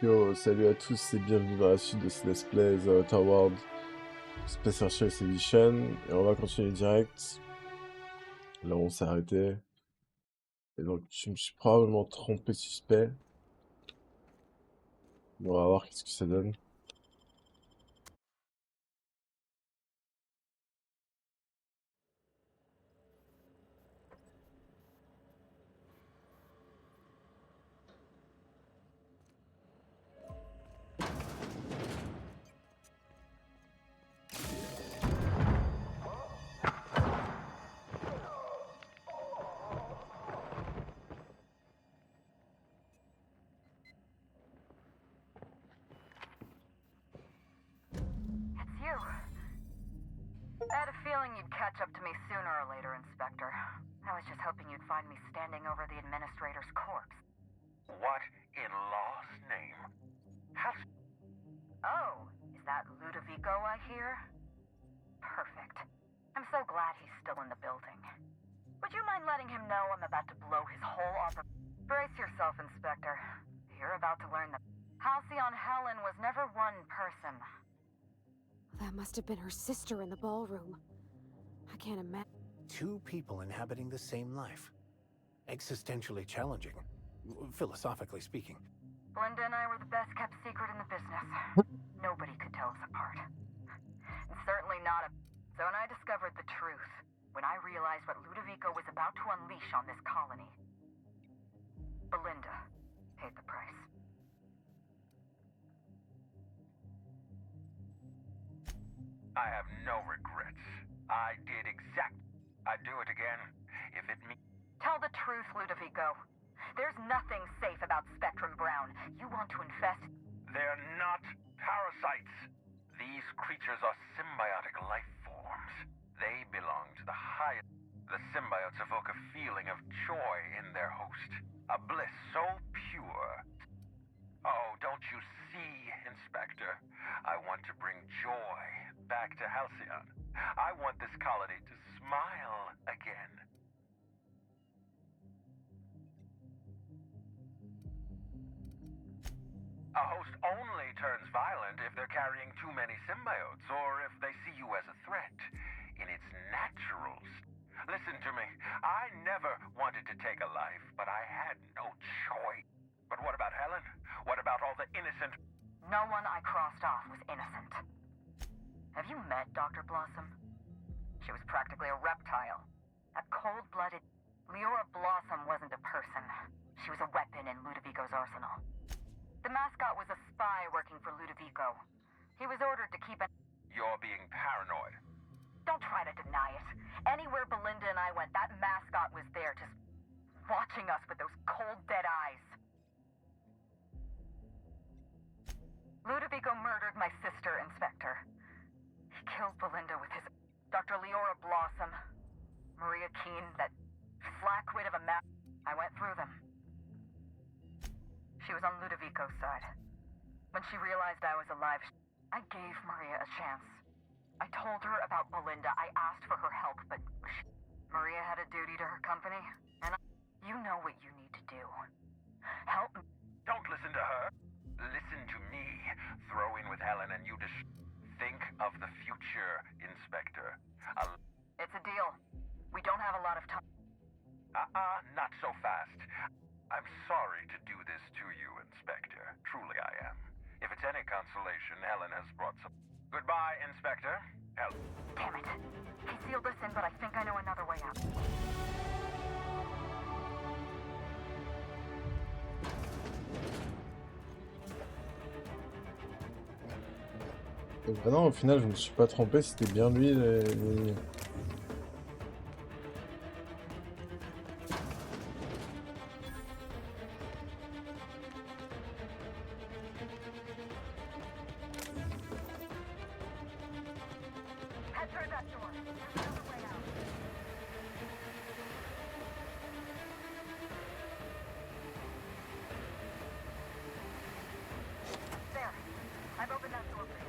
Yo, salut à tous et bienvenue dans la suite de ce Let's Play The Outer World Space Archives Edition. Et on va continuer direct. Là, on s'est arrêté. Et donc, je me suis probablement trompé suspect. On va voir qu'est-ce que ça donne. It's you. I had a feeling you'd catch up to me sooner or later, Inspector. I was just hoping you'd find me standing over the Administrator's corpse. What in law's name? How... Oh, is that Ludovico I hear? Perfect. I'm so glad he's still in the building. Would you mind letting him know I'm about to blow his whole operation? Brace yourself, Inspector. You're about to learn that Halcyon Helen was never one person. That must have been her sister in the ballroom. I can't imagine. Two people inhabiting the same life. Existentially challenging, philosophically speaking. Belinda and I were the best kept secret in the business. Nobody could tell us apart. And certainly not a... So when I discovered the truth, when I realized what Ludovico was about to unleash on this colony, Belinda paid the price. I have no regrets. I did I'd do it again, if it means... Tell the truth, Ludovico. There's nothing safe about Spectrum Brown. You want to infest... They're not parasites. These creatures are symbiotic life forms. They belong to the highest... The symbiotes evoke a feeling of joy in their host. A bliss so pure. Oh, don't you see, Inspector? I want to bring joy back to Halcyon. I want this colony to smile again. A host only turns violent if they're carrying too many symbiotes, or if they see you as a threat in its natural state. Listen to me. I never wanted to take a life, but I had no choice. But what about Helen? What about all the innocent... No one I crossed off was innocent. Have you met Dr. Blossom? She was practically a reptile. A cold-blooded... Leora Blossom wasn't a person. She was a weapon in Ludovico's arsenal. The mascot was a spy working for Ludovico. He was ordered to keep an... You're being paranoid. Don't try to deny it. Anywhere Belinda and I went, that mascot was there, just watching us with those cold, dead eyes. Ludovico murdered my sister, Inspector. He killed Belinda with his... Dr. Leora Blossom, Maria Keene, that flackwit of a I went through them. She was on Ludovico's side. When she realized I was alive, I gave Maria a chance. I told her about Belinda. I asked for her help, but Maria had a duty to her company, and you know what you need to do. Help me. Don't listen to her. Listen to me. Throw in with Helen and you just think of the future, Inspector. It's a deal. We don't have a lot of time. Not so fast. I'm sorry to do this to you, Inspector. Truly I am. If it's any consolation, Helen has brought some... Goodbye, Inspector. Damn it. He sealed us in, but I think I know another way out. Ah non, au final, je me suis pas trompé, c'était bien lui. Head through that door. There's another way out. There. I've opened that door for you.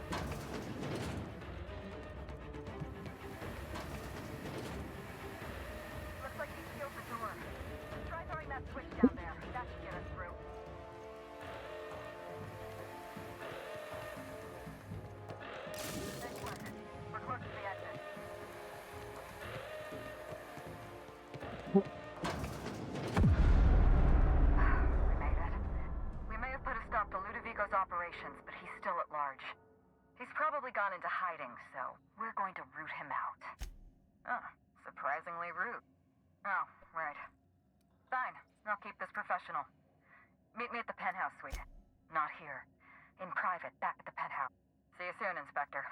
Ludovico's operations, but he's still at large. He's probably gone into hiding, so we're going to root him out. Oh, surprisingly rude. Oh, right. Fine, I'll keep this professional. Meet me at the penthouse suite. Not here. In private, back at the penthouse. See you soon, Inspector.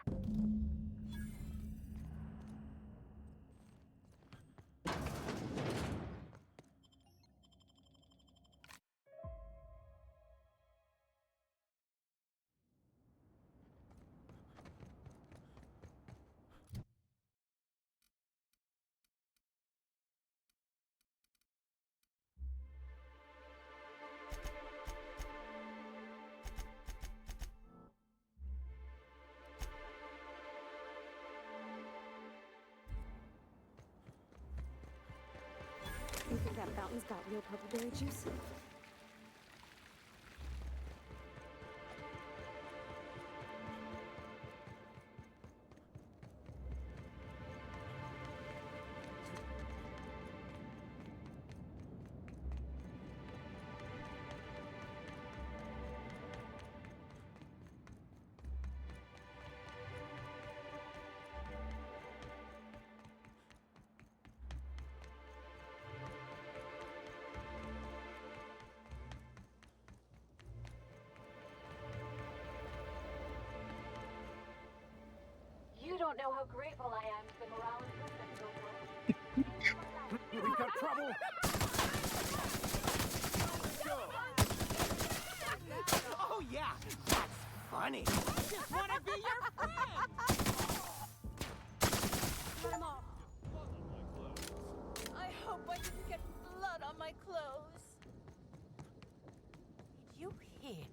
You think that fountain's got real purple berry juice? You don't know how grateful I am to the morale improvement program. We've got trouble! Oh yeah, that's funny. I just want to be your friend! My mom. I hope I didn't get blood on my clothes. Did you hear?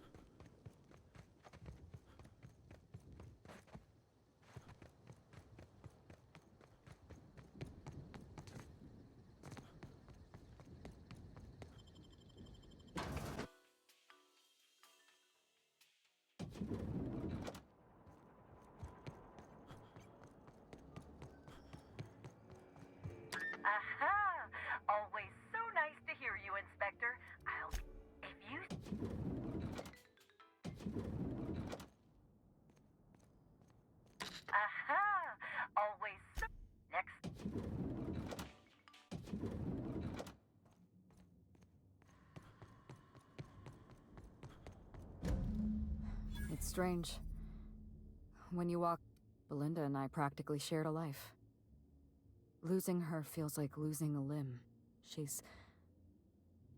Aha! Always so nice to hear you, Inspector. If you... Aha! Always so... Next... It's strange. When you walk, Belinda and I practically shared a life. Losing her feels like losing a limb. She's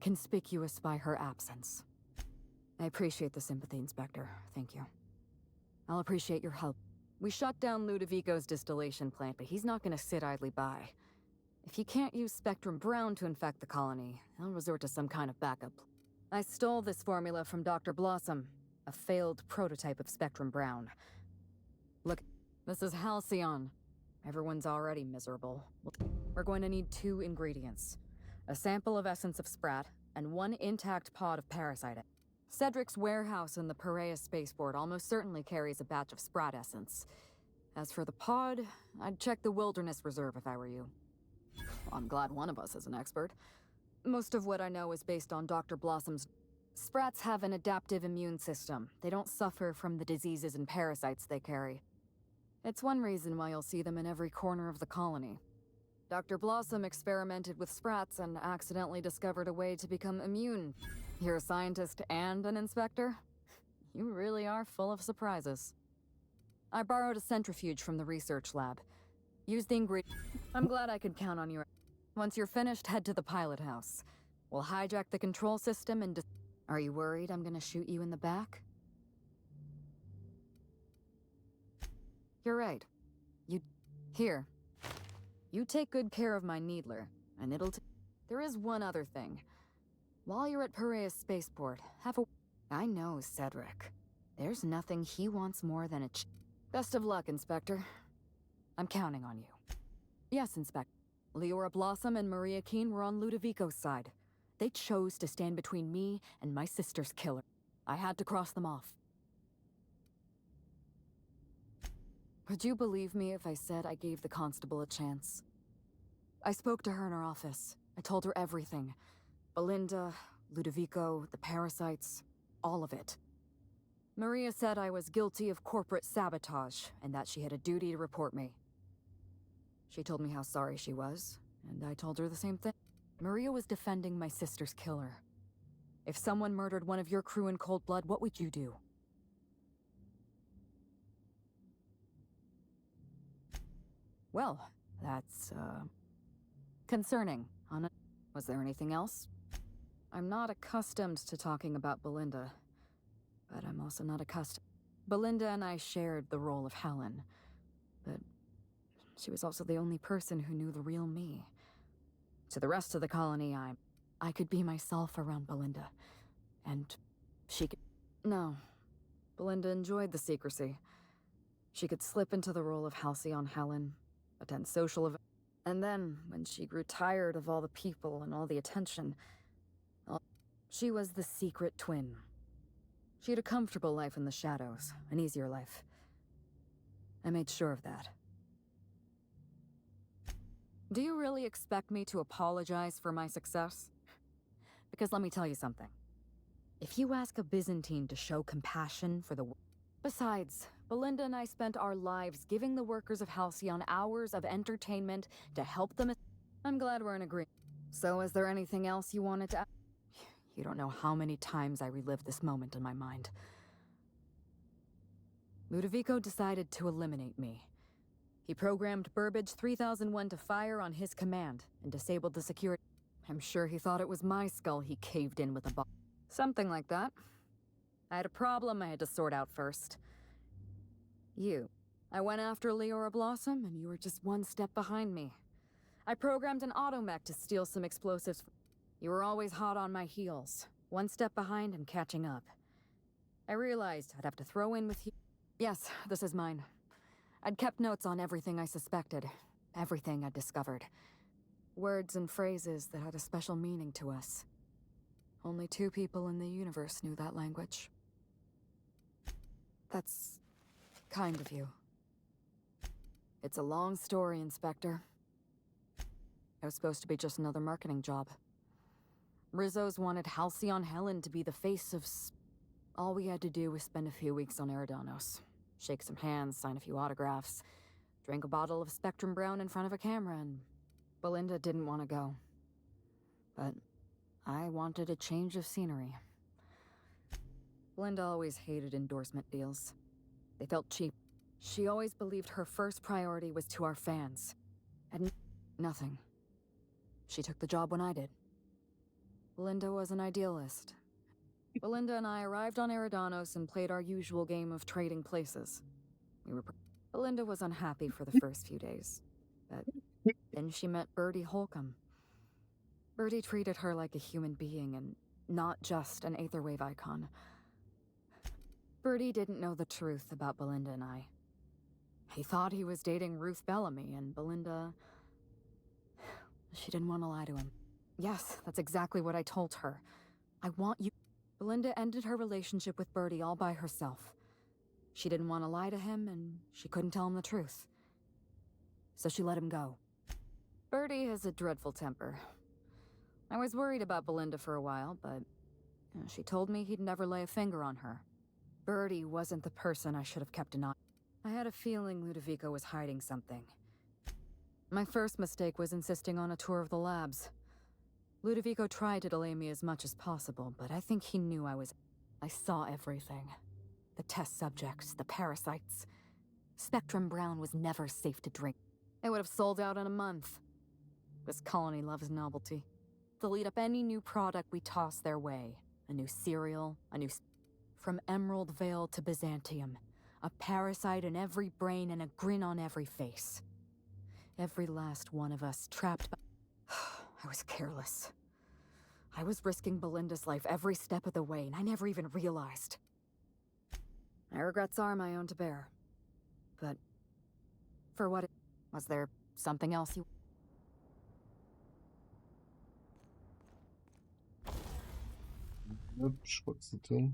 conspicuous by her absence. I appreciate the sympathy, Inspector. Thank you. I'll appreciate your help. We shut down Ludovico's distillation plant, but he's not gonna sit idly by. If he can't use Spectrum Brown to infect the colony, he'll resort to some kind of backup. I stole this formula from Dr. Blossom, a failed prototype of Spectrum Brown. Look, this is Halcyon. Everyone's already miserable. We're going to need 2 ingredients. A sample of essence of Sprat, and 1 intact pod of parasite. Cedric's warehouse in the Perea spaceport almost certainly carries a batch of Sprat essence. As for the pod, I'd check the Wilderness Reserve if I were you. I'm glad one of us is an expert. Most of what I know is based on Dr. Blossom's... Sprats have an adaptive immune system. They don't suffer from the diseases and parasites they carry. It's one reason why you'll see them in every corner of the colony. Dr. Blossom experimented with Sprats and accidentally discovered a way to become immune. You're a scientist and an inspector? You really are full of surprises. I borrowed a centrifuge from the research lab. Use the ingredient. I'm glad I could count on you. Once you're finished, head to the pilot house. We'll hijack the control system and... Are you worried I'm gonna shoot you in the back? You're right. Here. You take good care of my Needler, and it'll There is one other thing. While you're at Perea's spaceport, have a... I know Cedric. There's nothing he wants more than a Best of luck, Inspector. I'm counting on you. Yes, Inspector. Leora Blossom and Maria Keene were on Ludovico's side. They chose to stand between me and my sister's killer. I had to cross them off. Would you believe me if I said I gave the constable a chance? I spoke to her in her office. I told her everything. Belinda, Ludovico, the parasites, all of it. Maria said I was guilty of corporate sabotage and that she had a duty to report me. She told me how sorry she was, and I told her the same thing. Maria was defending my sister's killer. If someone murdered one of your crew in cold blood, what would you do? Well, that's, concerning. Was there anything else? I'm not accustomed to talking about Belinda, but I'm also not accustomed. Belinda and I shared the role of Helen, but she was also the only person who knew the real me. To the rest of the colony, I could be myself around Belinda, and she could... No. Belinda enjoyed the secrecy. She could slip into the role of Halcyon Helen, attend social events, and then, when she grew tired of all the people and all the attention, she was the secret twin. She had a comfortable life in the shadows, an easier life. I made sure of that. Do you really expect me to apologize for my success? Because let me tell you something. If you ask a Byzantine to show compassion for the... Besides, Belinda and I spent our lives giving the workers of Halcyon hours of entertainment to help them... I'm glad we're in agreement. So is there anything else you wanted to... You don't know how many times I relived this moment in my mind. Ludovico decided to eliminate me. He programmed Burbage 3001 to fire on his command and disabled the security. I'm sure he thought it was my skull he caved in with a bomb. Something like that. I had a problem I had to sort out first. You. I went after Leora Blossom, and you were just one step behind me. I programmed an automech to steal some explosives. You were always hot on my heels, one step behind and catching up. I realized I'd have to throw in with you. Yes, this is mine. I'd kept notes on everything I suspected, everything I'd discovered. Words and phrases that had a special meaning to us. Only 2 people in the universe knew that language. That's kind of you. It's a long story, Inspector. It was supposed to be just another marketing job. Rizzo's wanted Halcyon Helen to be the face of... All we had to do was spend a few weeks on Eridanos. Shake some hands, sign a few autographs, drink a bottle of Spectrum Brown in front of a camera, and Belinda didn't want to go. But I wanted a change of scenery. Belinda always hated endorsement deals. They felt cheap. She always believed her first priority was to our fans. And nothing. She took the job when I did. Belinda was an idealist. Belinda and I arrived on Eridanos and played our usual game of trading places. Belinda was unhappy for the first few days, but then she met Bertie Holcomb. Bertie treated her like a human being and not just an Aetherwave icon. Bertie didn't know the truth about Belinda and I. He thought he was dating Ruth Bellamy, and Belinda... She didn't want to lie to him. Yes, that's exactly what I told her. I want you... Belinda ended her relationship with Bertie all by herself. She didn't want to lie to him, and she couldn't tell him the truth. So she let him go. Bertie has a dreadful temper. I was worried about Belinda for a while, but she told me he'd never lay a finger on her. Bertie wasn't the person I should have kept an eye on. I had a feeling Ludovico was hiding something. My first mistake was insisting on a tour of the labs. Ludovico tried to delay me as much as possible, but I think he knew I saw everything. The test subjects, the parasites. Spectrum Brown was never safe to drink. It would have sold out in a month. This colony loves novelty. They'll eat up any new product we toss their way. A new cereal, a new... From Emerald Vale to Byzantium. A parasite in every brain and a grin on every face. Every last one of us trapped by... I was careless. I was risking Belinda's life every step of the way, and I never even realized. My regrets are my own to bear. But... for what it... Was there something else you... Hop, je crois que c'est tout.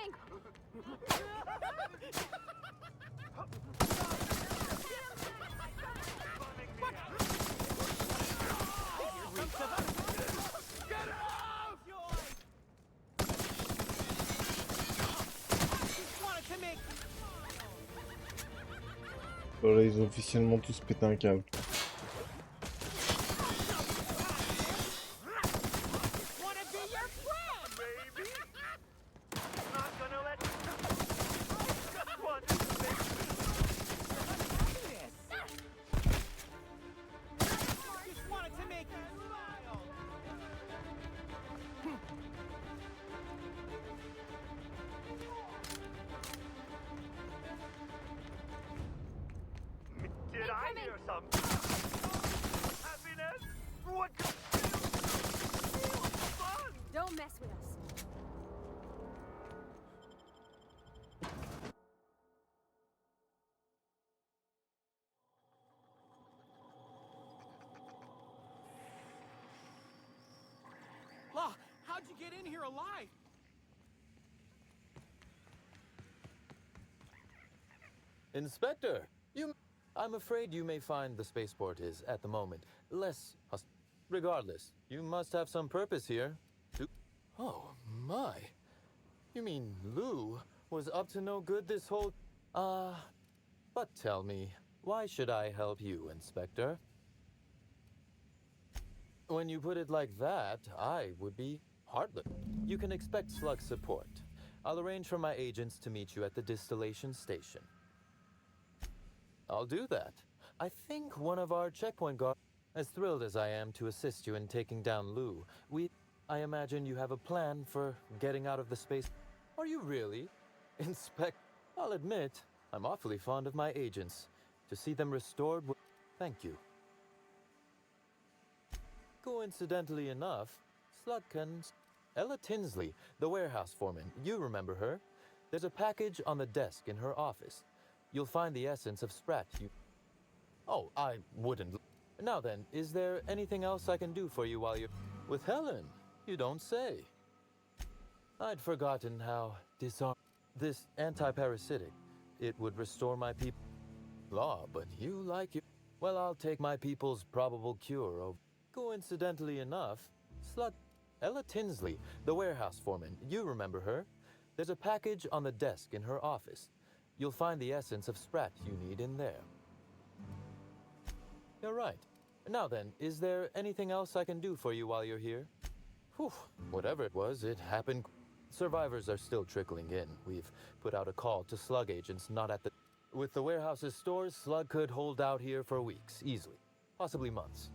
Incoming! Voilà, ils ont officiellement tous pété un câble. Did I hear some happiness? What fun? Don't mess with us. Law, how'd you get in here alive? Inspector, I'm afraid you may find the spaceport is, at the moment, less regardless, you must have some purpose here. Oh, my. You mean Lou was up to no good this whole... But tell me, why should I help you, Inspector? When you put it like that, I would be heartless. You can expect Slug support. I'll arrange for my agents to meet you at the distillation station. I'll do that. I think one of our checkpoint guards... As thrilled as I am to assist you in taking down Lou, I imagine you have a plan for getting out of the space... Are you really? I'll admit, I'm awfully fond of my agents. To see them restored... Thank you. Coincidentally enough, Slugkins... Ella Tinsley, the warehouse foreman, you remember her? There's a package on the desk in her office. You'll find the essence of Sprat. Oh, I wouldn't... Now then, is there anything else I can do for you while you're... With Helen? You don't say. I'd forgotten how this anti-parasitic. It would restore my people... Law, but you like it. Well, I'll take my people's probable cure of... Coincidentally enough, Ella Tinsley, the warehouse foreman, you remember her? There's a package on the desk in her office. You'll find the essence of Sprat you need in there. You're right. Now then, is there anything else I can do for you while you're here? Whew, whatever it was, it happened. Survivors are still trickling in. We've put out a call to Slug agents not at the... With the warehouse's stores, Slug could hold out here for weeks, easily. Possibly months.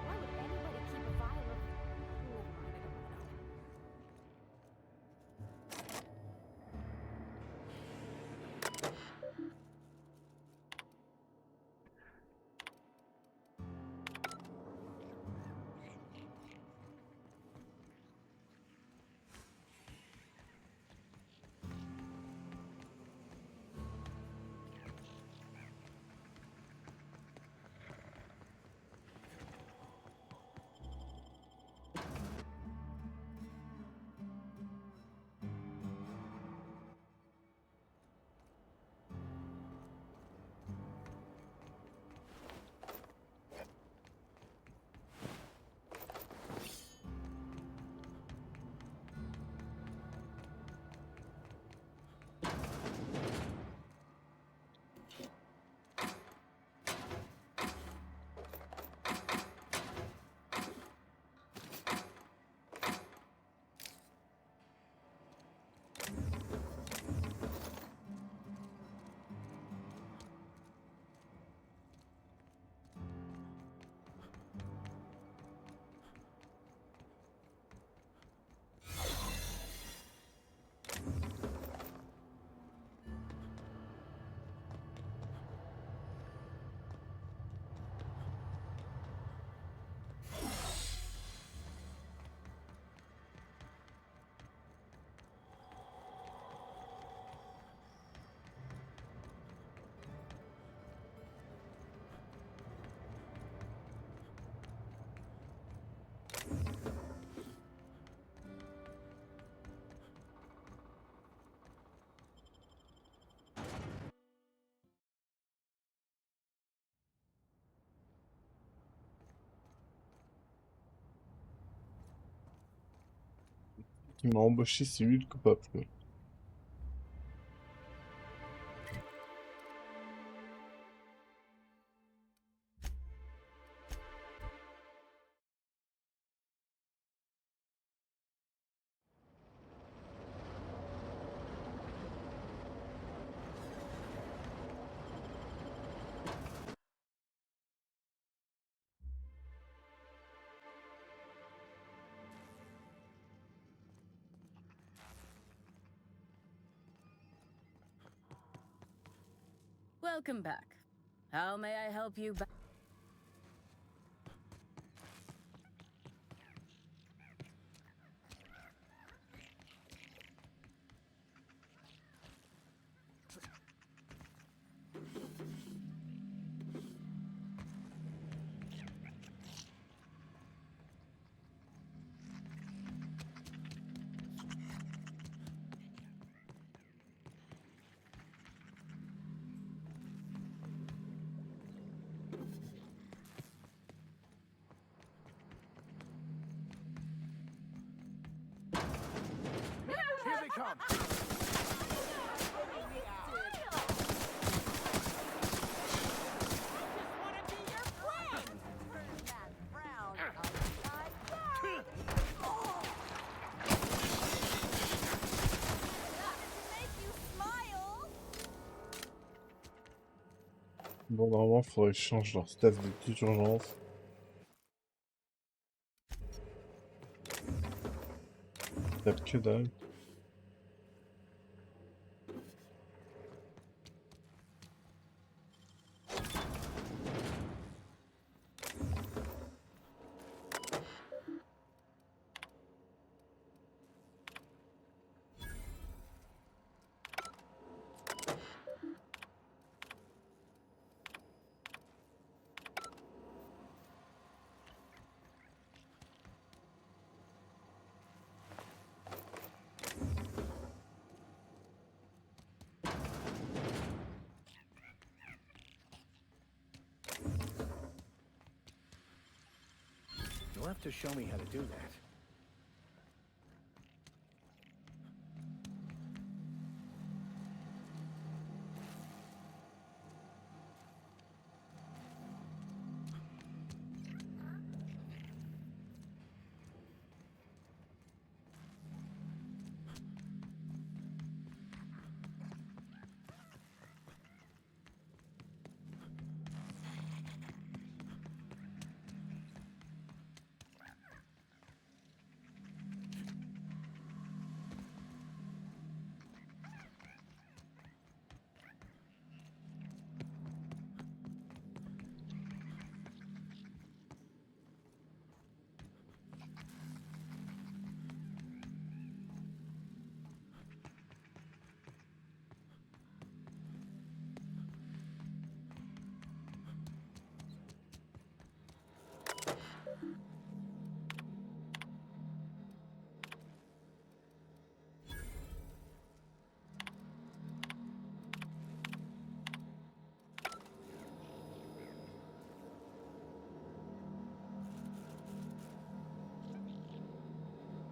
Why would anybody keep a vial of... Never mind, I don't want to know. qui m'a embauché, c'est lui le coupable, quoi. Welcome back. How may I help you back? Here they come! Bon, normalement, faudrait que je change leur stats de toute urgence. Tape que dalle. You'll have to show me how to do that.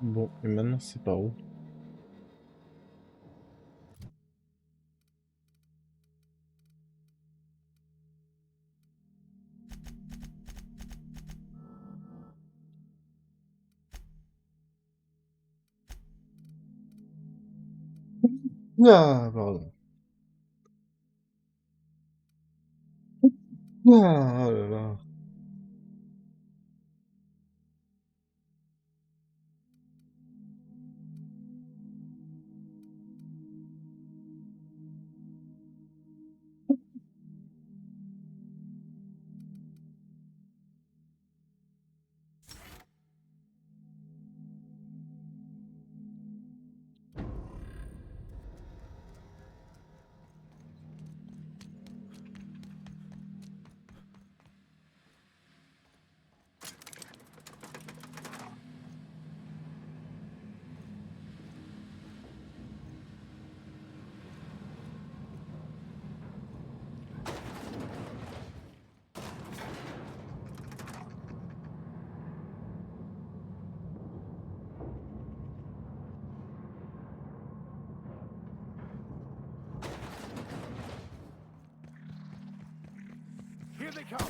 Bon, et maintenant, c'est par où? Ah, pardon. Ah, oh là là. they come!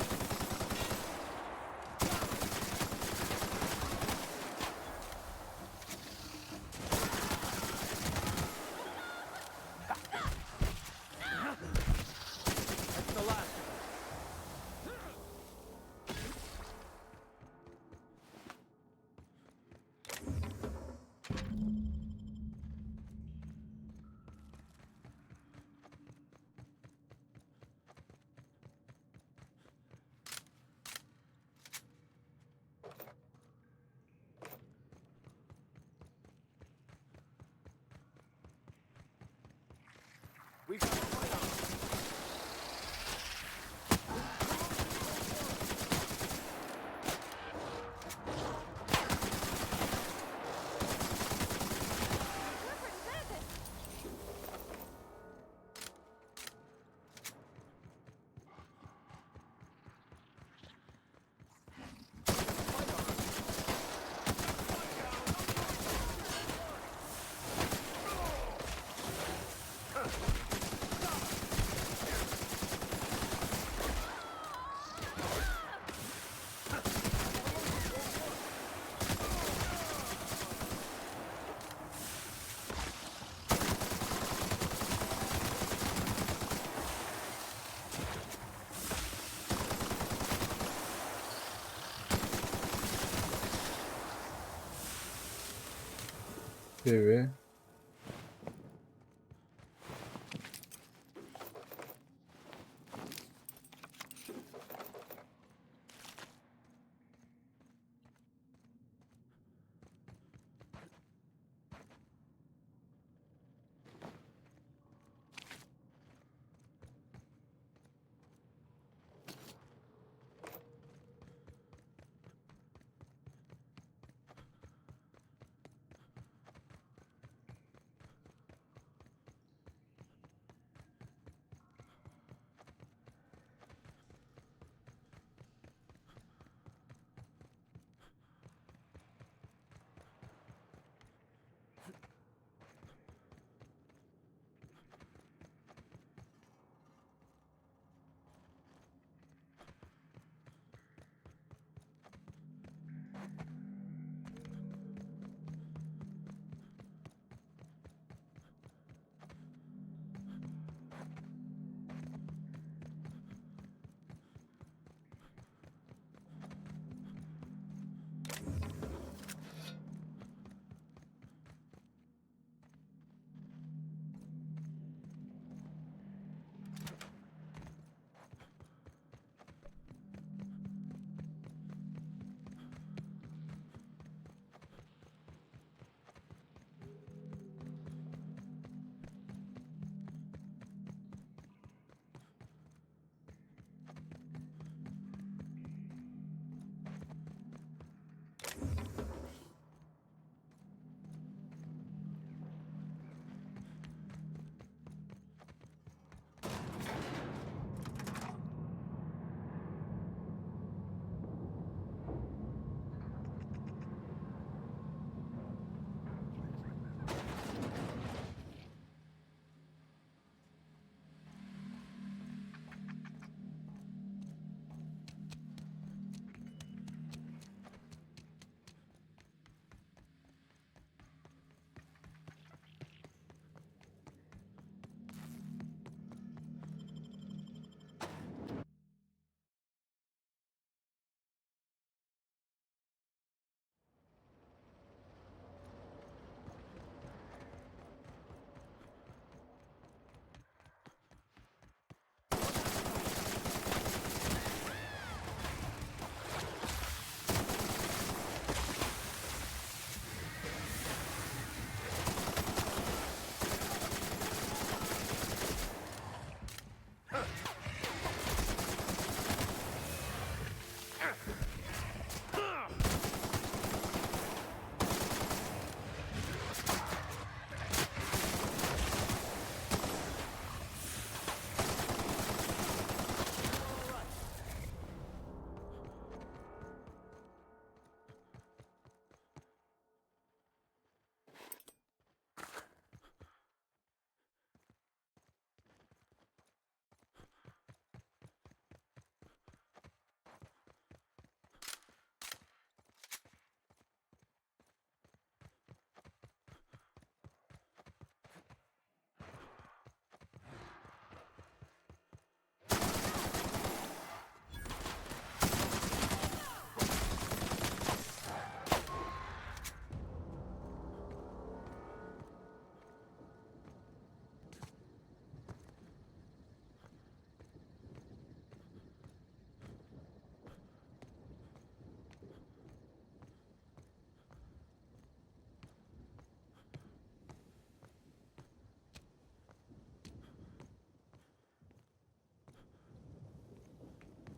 That's the last. We've got a fight on. Evet.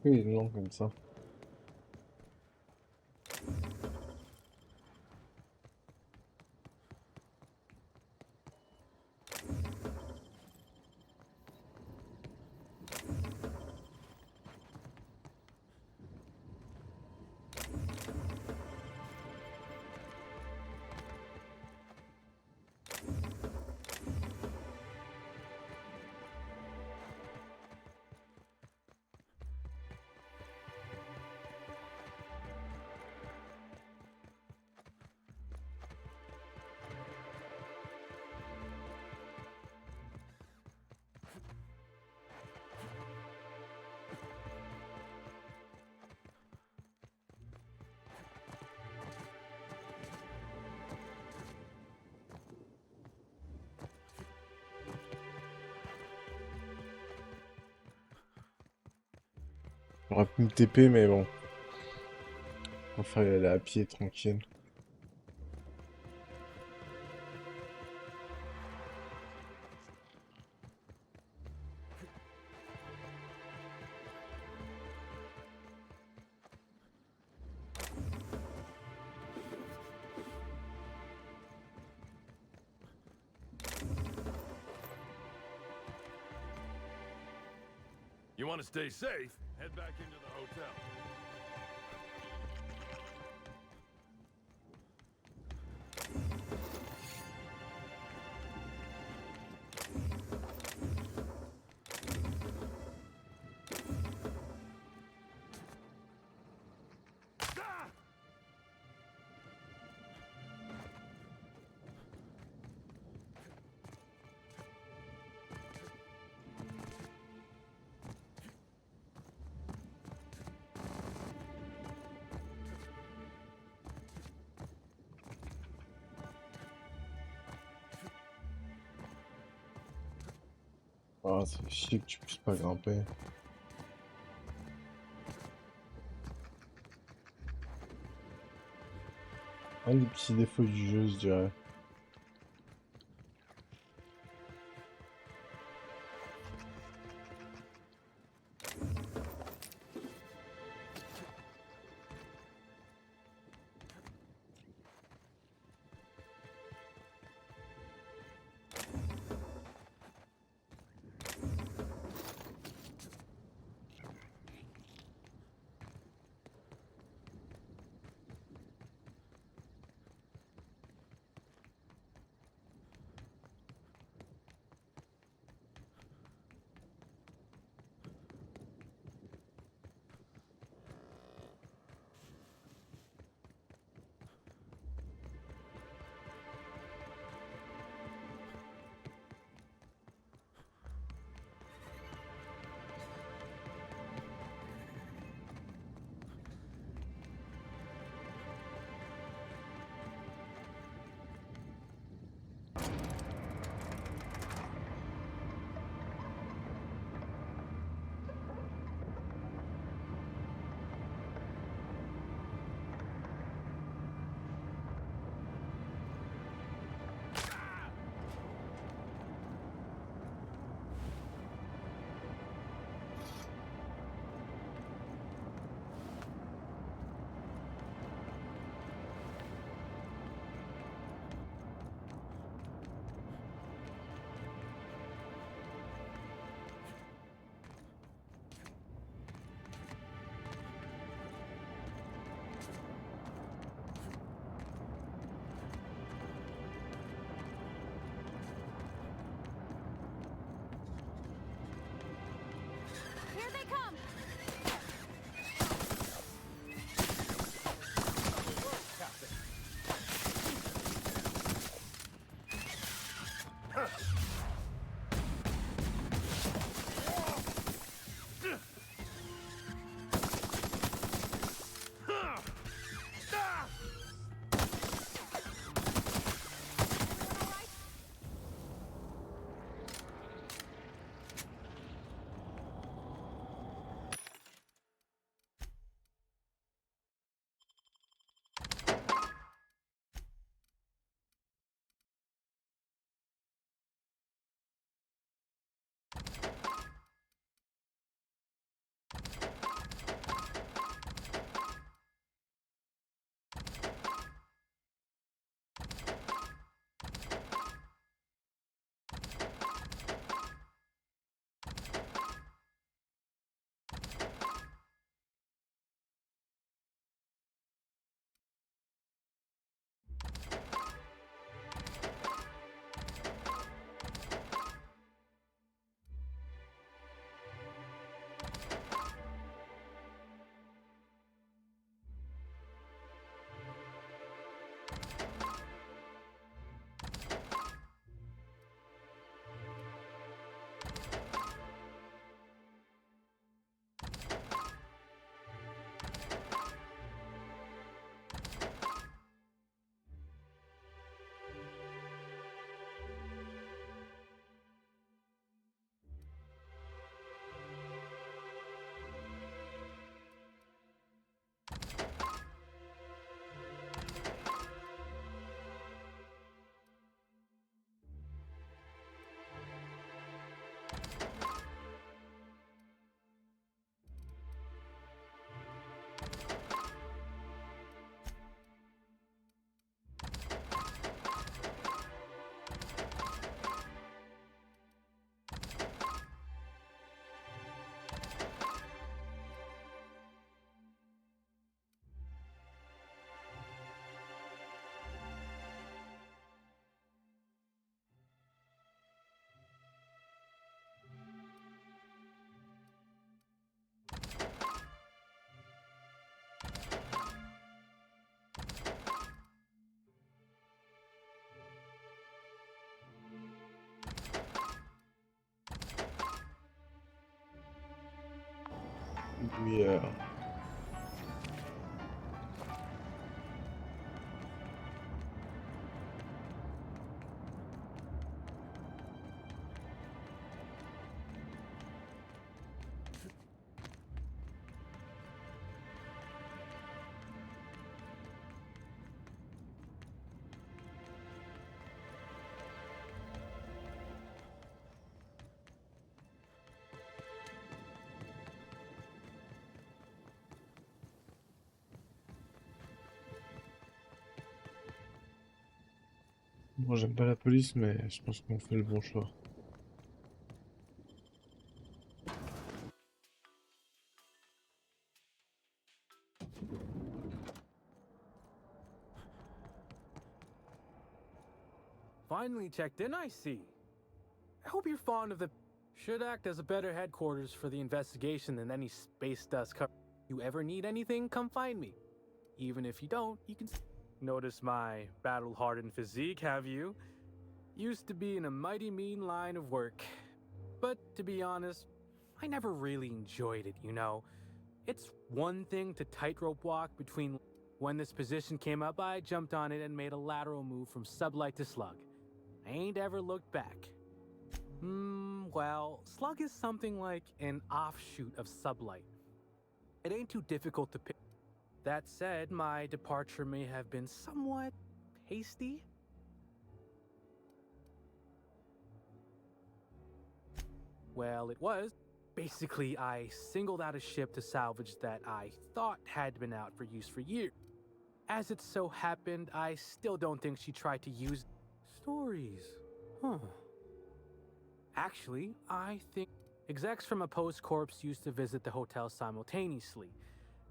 Pourquoi il est lent comme ça? J'aurais pu me TP, mais bon. Enfin, y aller à pied, tranquille. You want to stay safe? Head back into the hotel. Ah, c'est chier que tu puisses pas grimper. Un des petits défauts du jeu, je dirais. Yeah. Moi, j'aime pas la police, mais je pense qu'on fait le bon choix. Finally checked in, I see. I hope you're fond of the... Should act as a better headquarters for the investigation than any space dust cover. You ever need anything, come find me. Even if you don't, you can... Notice my battle-hardened physique, have you? Used to be in a mighty mean line of work. But to be honest, I never really enjoyed it, you know. It's one thing to tightrope walk between... When this position came up, I jumped on it and made a lateral move from sublight to slug. I ain't ever looked back. Well, slug is something like an offshoot of sublight. It ain't too difficult to pick. That said, my departure may have been somewhat hasty. Well, it was. Basically, I singled out a ship to salvage that I thought had been out for use for years. As it so happened, I still don't think she tried to use stories. Huh. Actually, I think execs from a post-corps used to visit the hotel simultaneously.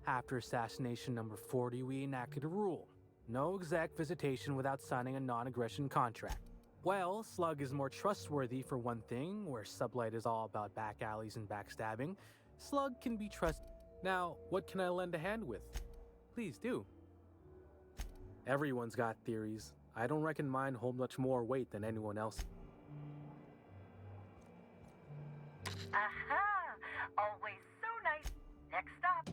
After assassination number 40, we enacted a rule. No exec visitation without signing a non-aggression contract. Well, Slug is more trustworthy for one thing, where Sublight is all about back alleys and backstabbing. Slug can be trusted. Now, what can I lend a hand with? Please do. Everyone's got theories. I don't reckon mine hold much more weight than anyone else. Aha! Always so nice. Next stop.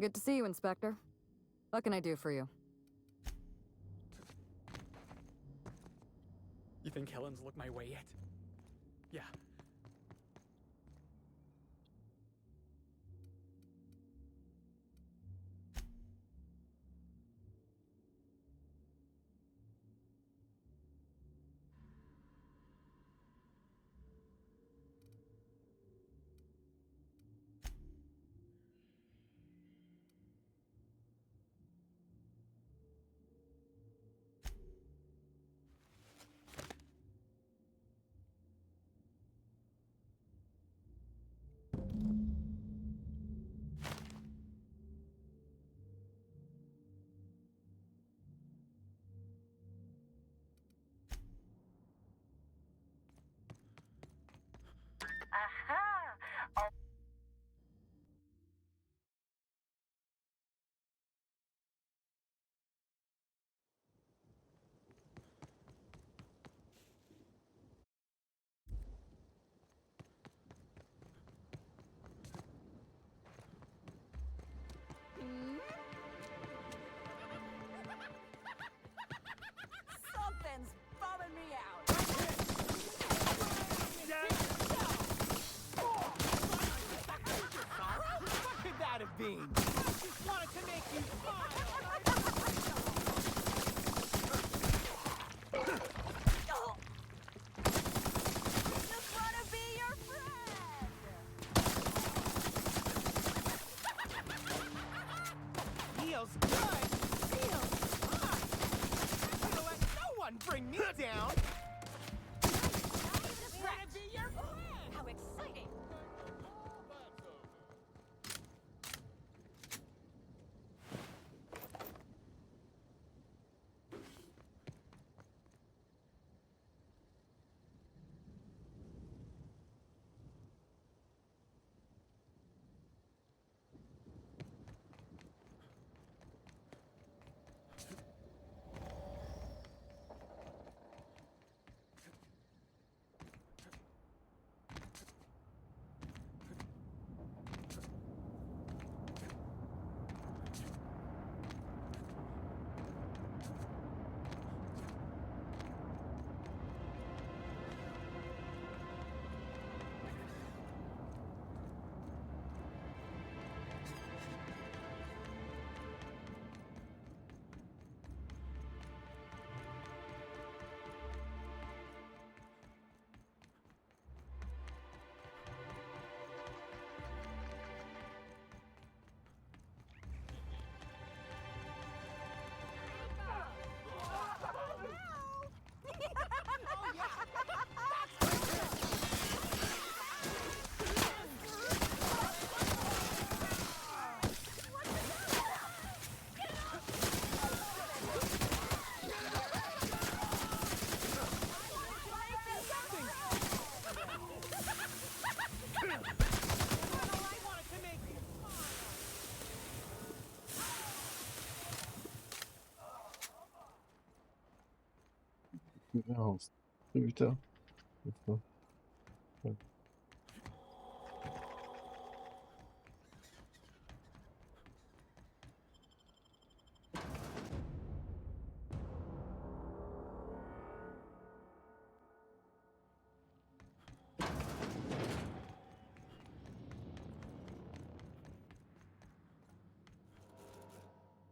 Good to see you, Inspector. What can I do for you? You think Helen's looked my way yet? Yeah. Aha! Something's bumming me out. What could that have been? I just wanted to make you Just wanna be your friend. Feels good. Feels hot. I'm gonna let no one bring me down. Wanna be your friend. How exciting. Non, putain.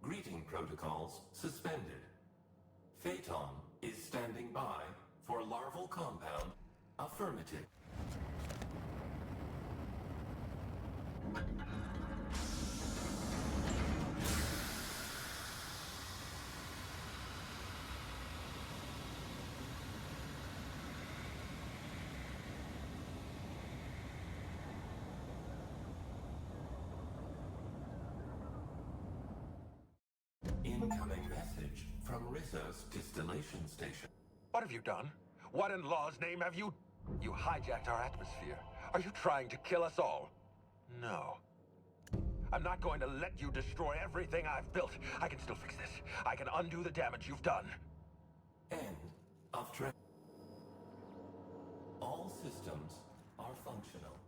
Greeting protocols suspended. Phaeton is standing by for larval compound. Affirmative. Incoming message from Rizzo's distillation station. What have you done? What in law's name have you... You hijacked our atmosphere. Are you trying to kill us all? No. I'm not going to let you destroy everything I've built. I can still fix this. I can undo the damage you've done. End of track. All systems are functional.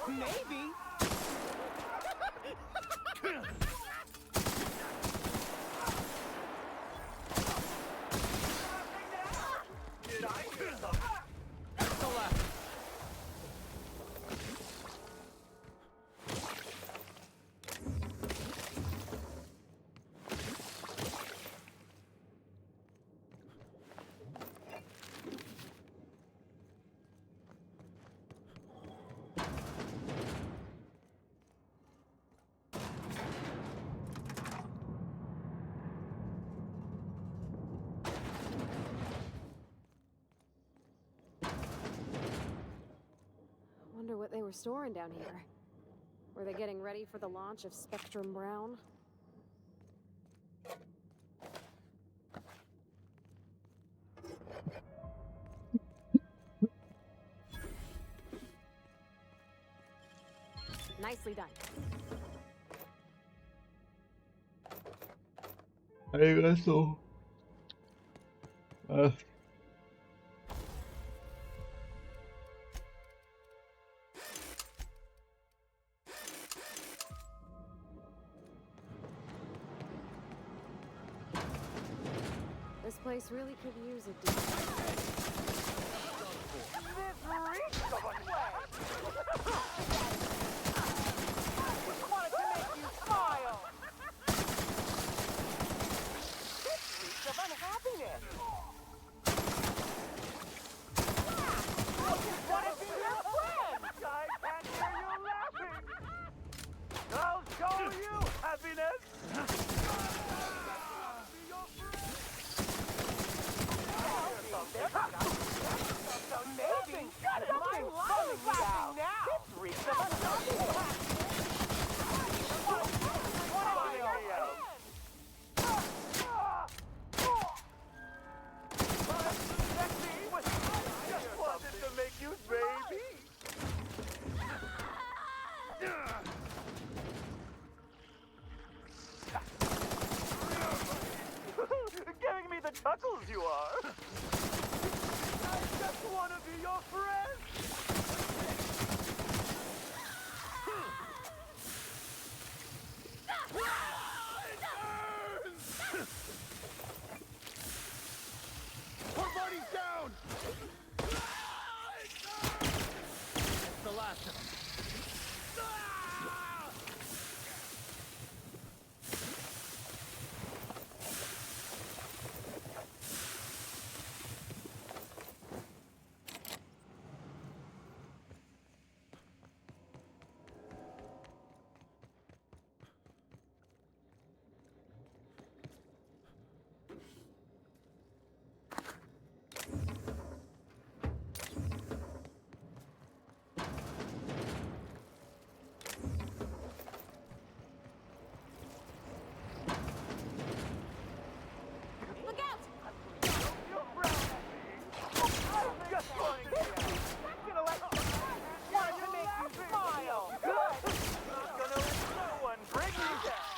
Maybe. Did I hear something? Wonder what they were storing down here. Were they getting ready for the launch of Spectrum Brown? Nicely done. Arigato. This place really could use a deep. Just wanted to make you smile. This reeks of unhappiness. I just want to be your Amazing! Something funny laughing now! This reeks of just wanted to make you baby! Giving me the chuckles you are! I just want to be your friend! Our buddy's down! It's the last of them. Look out! You're brown at me! I'm just going to want to make you smile! Good! Not gonna let no one bring me down!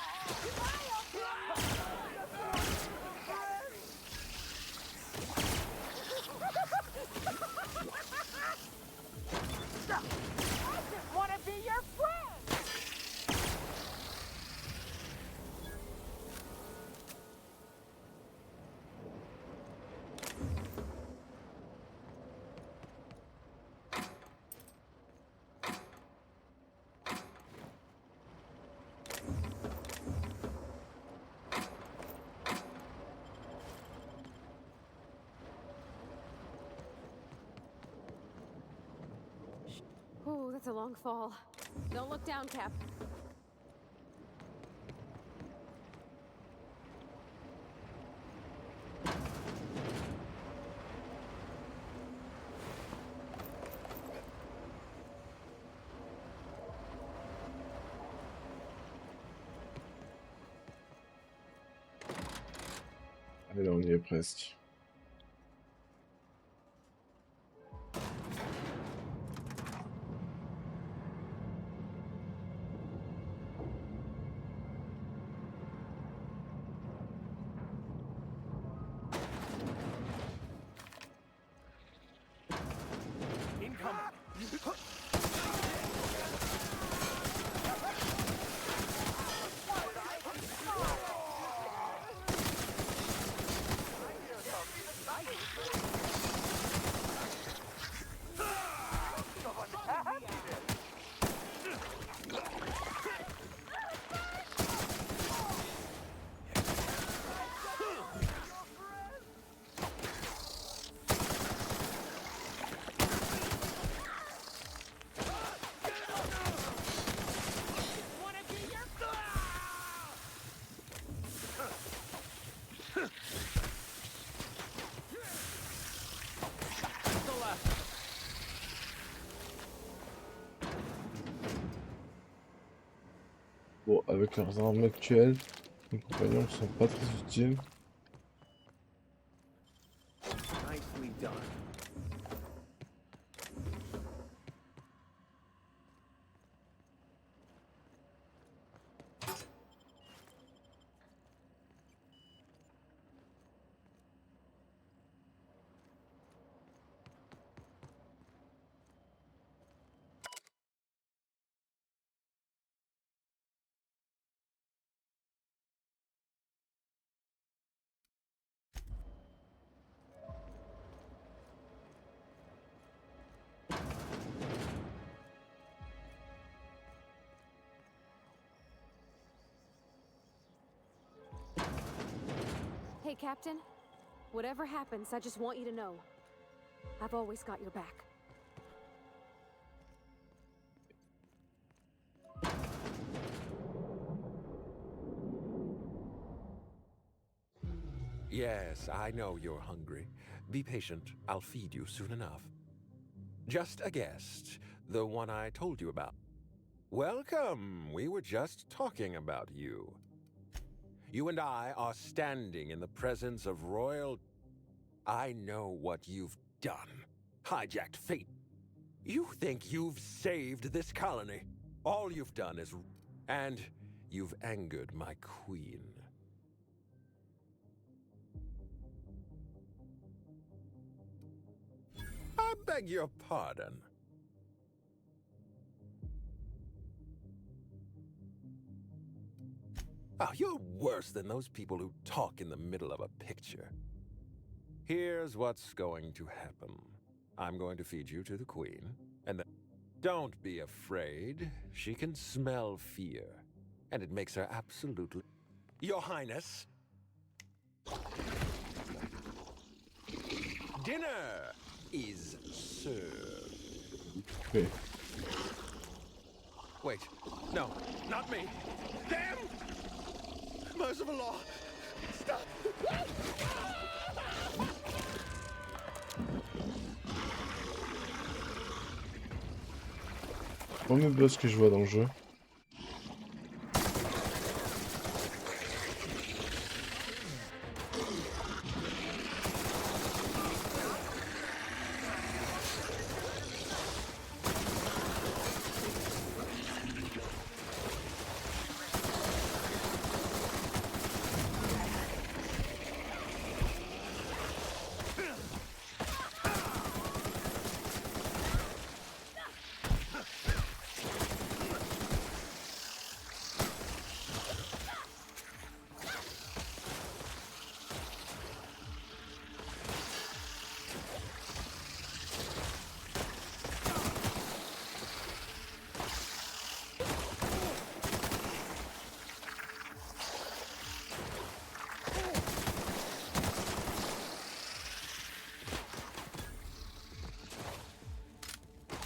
I just want to be your friend! Ooh, that's a long fall. Don't look down, Cap. Allez, on y est presque. Bon, avec leurs armes actuelles, les compagnons sont pas très utiles. Nicely done. Hey, Captain. Whatever happens, I just want you to know. I've always got your back. Yes, I know you're hungry. Be patient. I'll feed you soon enough. Just a guest. The one I told you about. Welcome. We were just talking about you. You and I are standing in the presence of royal... I know what you've done. Hijacked fate. You think you've saved this colony. All you've done is... And you've angered my queen. I beg your pardon. Oh, you're worse than those people who talk in the middle of a picture. Here's what's going to happen. I'm going to feed you to the queen, and then... Don't be afraid. She can smell fear, and it makes her absolutely... Your Highness! Dinner is served. Okay. Wait, no, not me. Damn! Merciful law! Stop! Premier boss que je vois dans le jeu.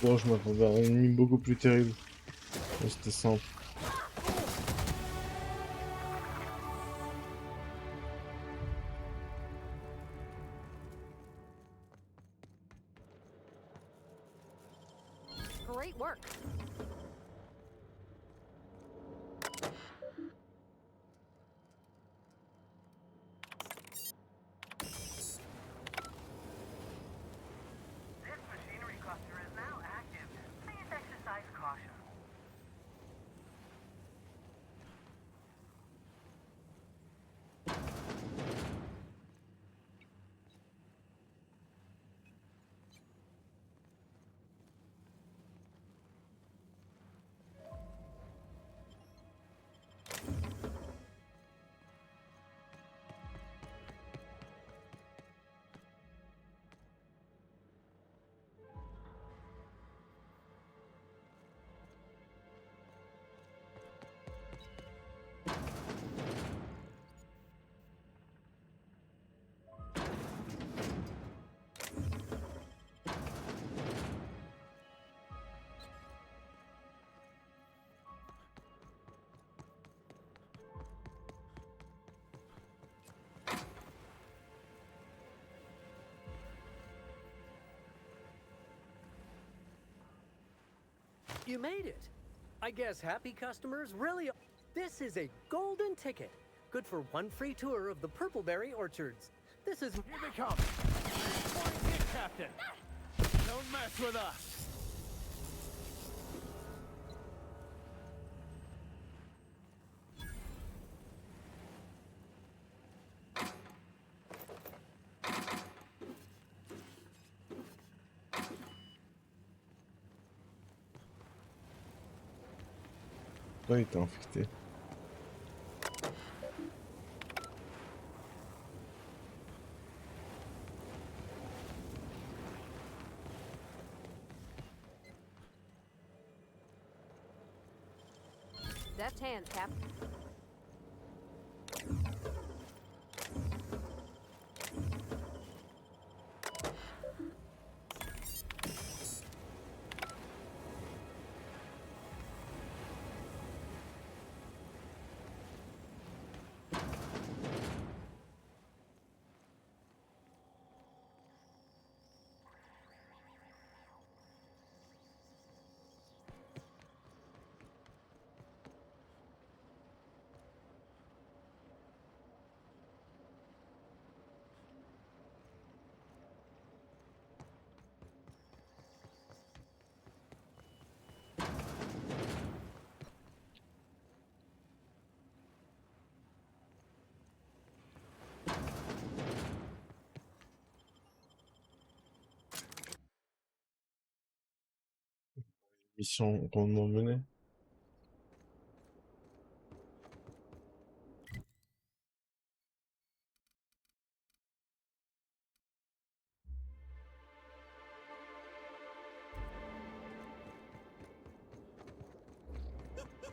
Bon, je m'attendais à un ennemi beaucoup plus terrible. Là, c'était simple. Great work. This machinery cluster is now active. Please exercise caution. You made it. I guess happy customers really... This is a golden ticket. Good for one free tour of the Purpleberry Orchards. This is... Here they come. Point hit, Captain. Don't mess with us. Ouais, il était infecté. Deft hands, Cap. mission rondement menée.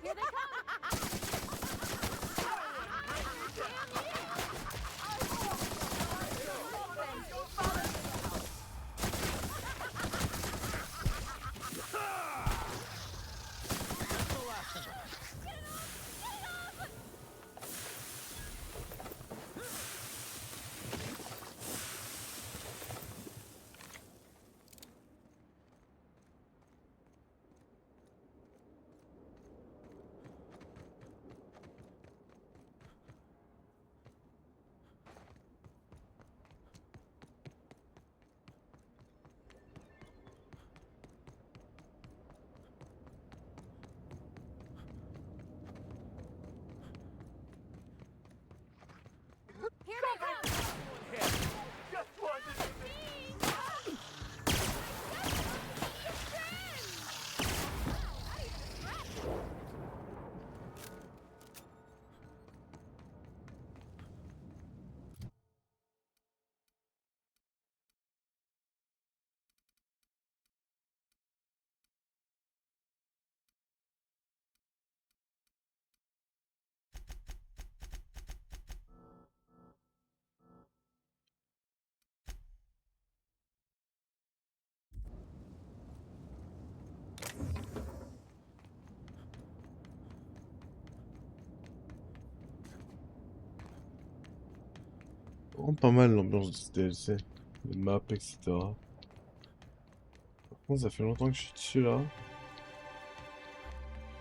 Here they come! Here they come! Just wanted to Vraiment pas mal l'ambiance de ce DLC. Les maps, etc. Par contre, ça fait longtemps que je suis dessus là.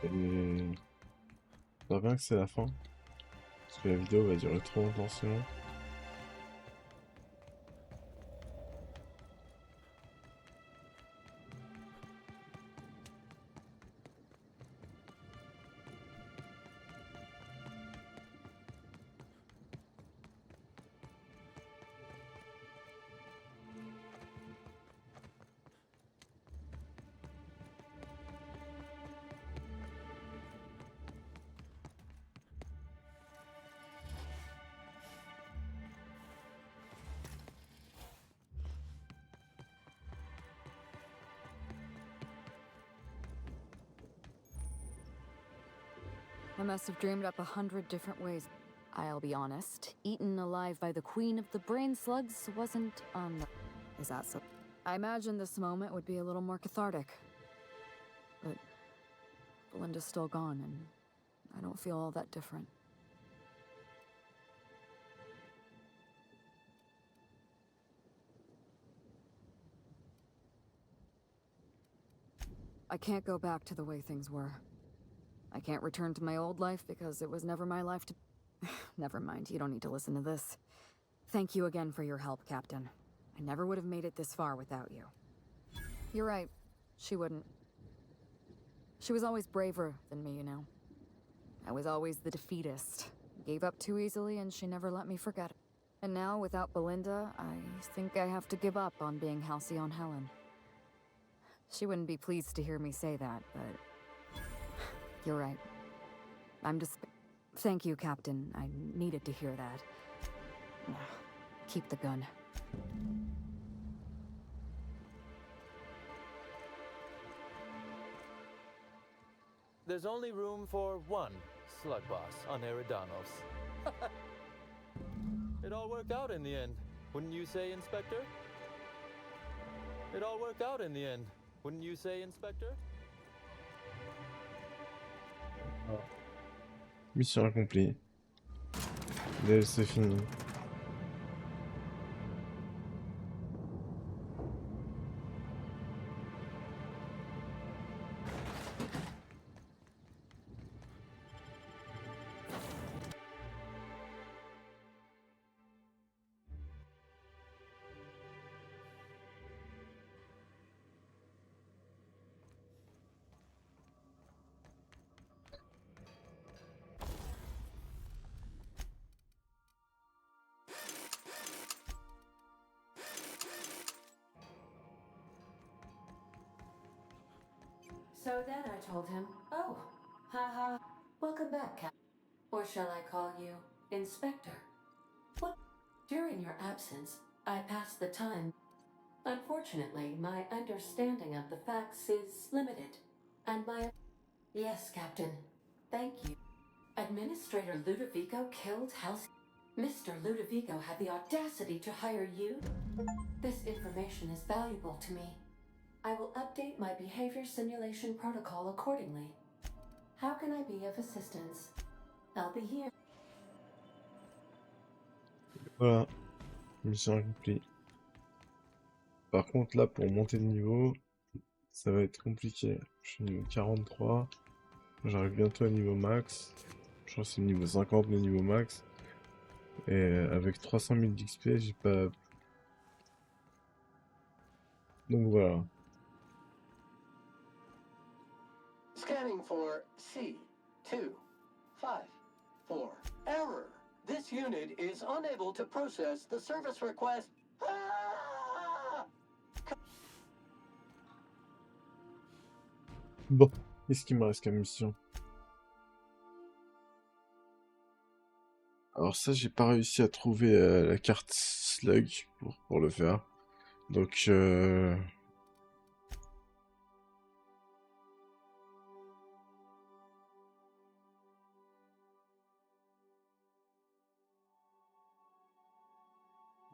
Et j'espère bien que c'est la fin. Parce que la vidéo va durer trop longtemps sinon. I must have dreamed up 100 different ways. I'll be honest, eaten alive by the queen of the brain slugs wasn't on the... Is that so? I imagined this moment would be a little more cathartic. But Belinda's still gone, and I don't feel all that different. I can't go back to the way things were. I can't return to my old life because it was never my life to... Never mind, you don't need to listen to this. Thank you again for your help, Captain. I never would have made it this far without you. You're right, she wouldn't. She was always braver than me, you know. I was always the defeatist. Gave up too easily and she never let me forget it. And now, without Belinda, I think I have to give up on being Halcyon Helen. She wouldn't be pleased to hear me say that, but... You're right. I'm just... Thank you, Captain. I needed to hear that. Keep the gun. There's only room for one slug boss on Eridanos. It all worked out in the end, wouldn't you say, Inspector? It all worked out in the end, wouldn't you say, Inspector? Mission accomplie. DLC fini. So then I told him, oh, haha, welcome back, Cap. Or shall I call you Inspector? What? During your absence, I passed the time. Unfortunately, my understanding of the facts is limited. And my... Yes, Captain. Thank you. Administrator Ludovico killed Halcyon. Mr. Ludovico had the audacity to hire you? This information is valuable to me. I will update my behavior simulation protocol accordingly. How can I be of assistance? I'll be here. Voilà, mission accomplie. Par contre, là, pour monter de niveau, ça va être compliqué. Je suis niveau 43. J'arrive bientôt à niveau max. Je crois que c'est le niveau 50, le niveau max. Et avec 300 000 d'XP, j'ai pas... Donc voilà. Scanning for C254. Error. This unit is unable to process the service request. Ah! Bon, qu'est-ce qu'il me reste comme mission? Alors ça, j'ai pas réussi à trouver la carte slug pour le faire. Donc, il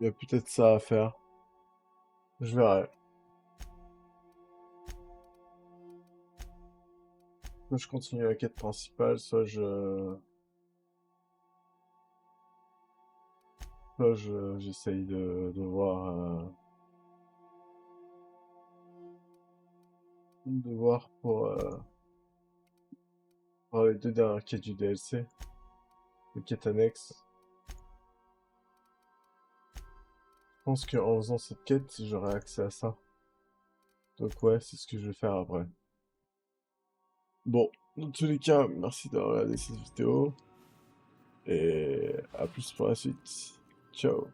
y a peut-être ça à faire. Je verrai. Soit je continue la quête principale, soit j'essaye de voir pour les 2 dernières quêtes du DLC, les quêtes annexes. Je pense qu'en faisant cette quête, j'aurai accès à ça. Donc ouais, c'est ce que je vais faire après. Bon, dans tous les cas, merci d'avoir regardé cette vidéo. Et à plus pour la suite. Ciao.